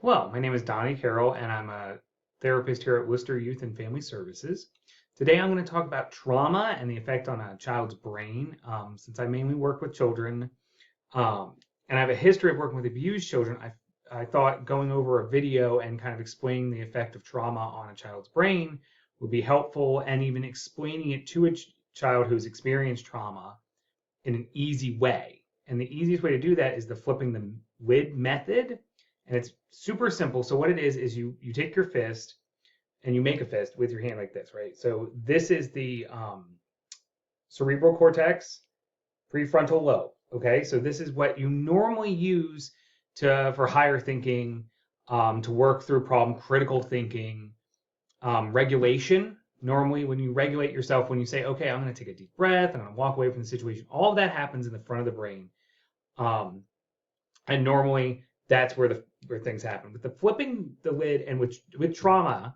Hello, my name is Donny Carroll, and I'm a therapist here at Worcester Youth and Family Services. Today, I'm going to talk about trauma and the effect on a child's brain, since I mainly work with children, um, and I have a history of working with abused children. I thought going over a video and kind of explaining the effect of trauma on a child's brain would be helpful, and even explaining it to a child who's experienced trauma in an easy way. And the easiest way to do that is the flipping the lid method. And it's super simple. So what it is you take your fist and you make a fist with your hand like this, right? So this is the cerebral cortex, prefrontal lobe. Okay, so this is what you normally use for higher thinking, to work through problem, critical thinking, regulation. Normally, when you regulate yourself, when you say, okay, I'm going to take a deep breath, I'm going to walk away from the situation, all of that happens in the front of the brain. And normally, that's where things happen. With the flipping the lid and with trauma,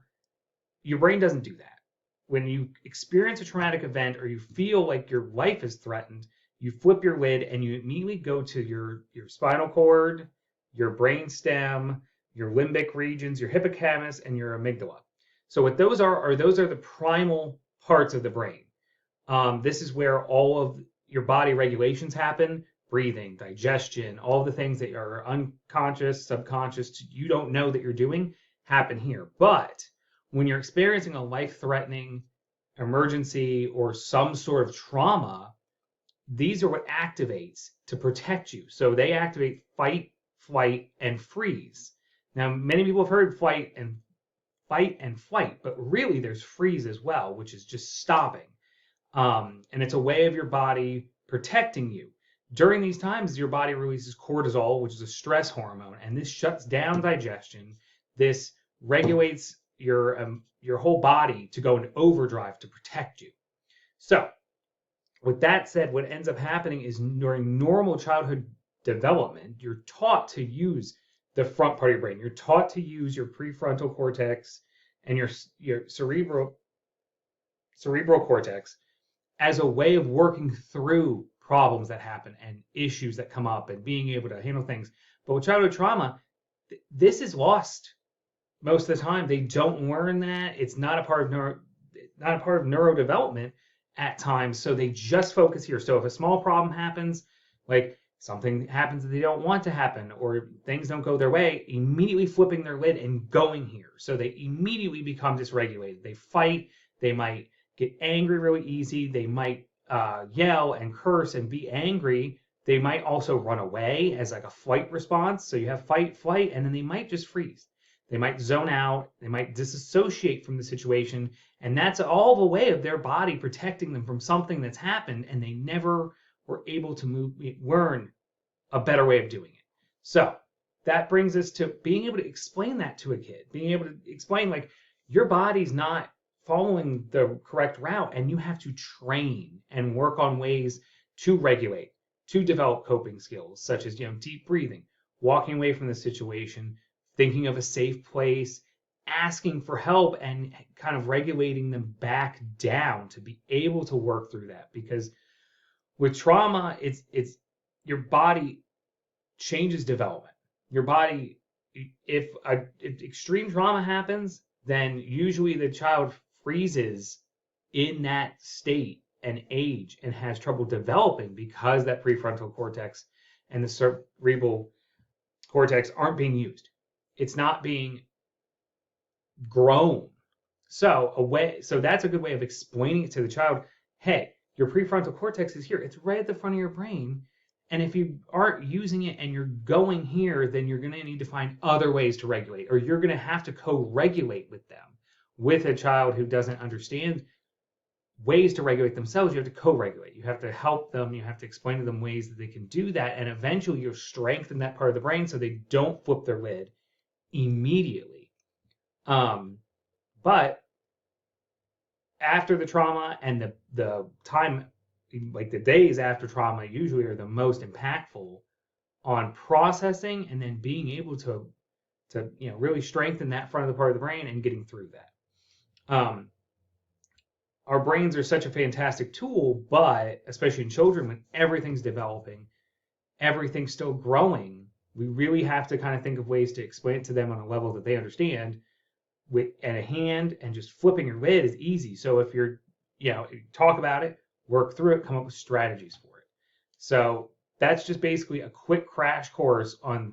your brain doesn't do that. When you experience a traumatic event or you feel like your life is threatened, you flip your lid and you immediately go to your spinal cord, your brain stem, your limbic regions, your hippocampus, and your amygdala. So what those are the primal parts of the brain. This is where all of your body regulations happen: breathing, digestion, all the things that are unconscious, subconscious, you don't know that you're doing, happen here. But when you're experiencing a life-threatening emergency or some sort of trauma, these are what activates to protect you. So they activate fight, flight, and freeze. Now, many people have heard fight and flight, but really there's freeze as well, which is just stopping. And it's a way of your body protecting you. During these times, your body releases cortisol, which is a stress hormone, and this shuts down digestion. This regulates your whole body to go into overdrive to protect you. So, with that said, what ends up happening is during normal childhood development, you're taught to use the front part of your brain. You're taught to use your prefrontal cortex and your cerebral cortex as a way of working through problems that happen and issues that come up and being able to handle things. But with childhood trauma, this is lost most of the time. They don't learn that. It's not a part of neurodevelopment at times. So they just focus here. So if a small problem happens, like something happens that they don't want to happen, or things don't go their way, immediately flipping their lid and going here. So they immediately become dysregulated. They fight. They might get angry really easy. They might yell and curse and be angry. They might also run away as like a flight response. So you have fight, flight, and then they might just freeze. They might zone out. They might disassociate from the situation. And that's all the way of their body protecting them from something that's happened, and they never were able to learn a better way of doing it. So that brings us to being able to explain that to a kid, being able to explain, like, your body's not following the correct route, and you have to train and work on ways to regulate, to develop coping skills, such as, deep breathing, walking away from the situation, thinking of a safe place, asking for help, and kind of regulating them back down to be able to work through that. Because with trauma, it's your body changes development. Your body, if extreme trauma happens, then usually the child freezes in that state and age and has trouble developing because that prefrontal cortex and the cerebral cortex aren't being used. It's not being grown. So that's a good way of explaining it to the child. Hey, your prefrontal cortex is here. It's right at the front of your brain. And if you aren't using it and you're going here, then you're going to need to find other ways to regulate, or you're going to have to co-regulate with them. With a child who doesn't understand ways to regulate themselves, you have to co-regulate. You have to help them. You have to explain to them ways that they can do that. And eventually you'll strengthen that part of the brain so they don't flip their lid immediately. But after the trauma and the time, like the days after trauma, usually are the most impactful on processing and then being able to really strengthen that front of the part of the brain and getting through that. Our brains are such a fantastic tool, but especially in children, when everything's developing, everything's still growing, We really have to kind of think of ways to explain it to them on a level that they understand. With at a hand, and just flipping your lid is easy. So if you're, talk about it, work through it, come up with strategies for it. So that's just basically a quick crash course on,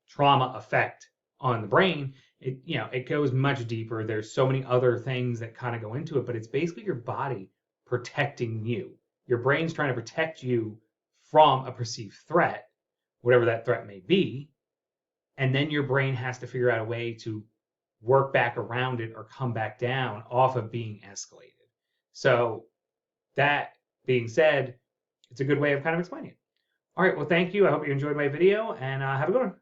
trauma effect on the brain. It goes much deeper. There's so many other things that kind of go into it, but it's basically your body protecting you. Your brain's trying to protect you from a perceived threat, whatever that threat may be. And then your brain has to figure out a way to work back around it or come back down off of being escalated. So that being said, it's a good way of kind of explaining it. All right, well, thank you. I hope you enjoyed my video, and have a good one.